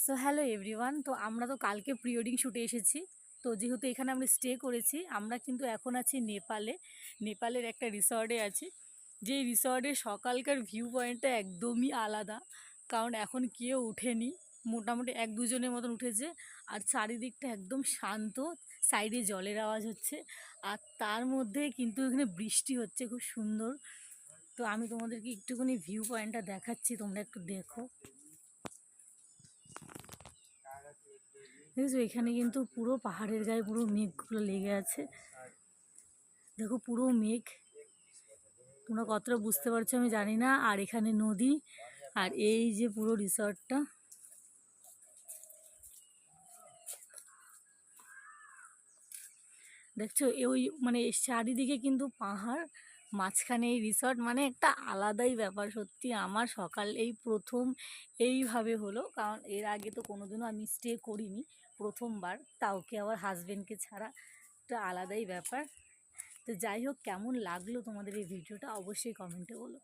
So hello everyone. তো আমরা তো কালকে প্রি ওয়েডিং শ্যুটে এসেছি। তো যেহেতু এখানে আমরা স্টে করেছি, আমরা কিন্তু এখন আছি নেপালের একটা রিসর্টে আছি। যেই রিসর্টের সকালকার ভিউ পয়েন্টটা একদমই আলাদা, কারণ এখন কেউ উঠেনি, মোটামুটি এক দুজনের মতন উঠেছে। আর চারিদিকটা একদম শান্ত, সাইডে জলের আওয়াজ হচ্ছে, আর তার মধ্যে কিন্তু এখানে বৃষ্টি হচ্ছে খুব সুন্দর। তো আমি তোমাদেরকে একটুখানি ভিউ পয়েন্টটা দেখাচ্ছি, তোমরা একটু দেখো। দেখেছো এখানে কিন্তু পুরো পাহাড়ের গায়ে পুরো মেঘগুলো লেগে আছে, দেখো পুরো মেঘ। তোমরা কতটা বুঝতে পারছো আমি জানি না। আর এখানে নদী, আর এই যে পুরো রিসর্টটা, দেখছো ওই মানে চারিদিকে কিন্তু পাহাড়, মাঝখানে এই রিসর্ট, মানে একটা আলাদাই ব্যাপার। সত্যি আমার সকাল এই প্রথম এইভাবে হলো, কারণ এর আগে তো কোনোদিনও আমি স্টে করিনি, প্রথমবার, তাও কি আবার হাজব্যান্ডকে ছাড়া। একটা আলাদাই ব্যাপার। তো যাই হোক, কেমন লাগলো তোমাদের এই ভিডিওটা অবশ্যই কমেন্টে বলো।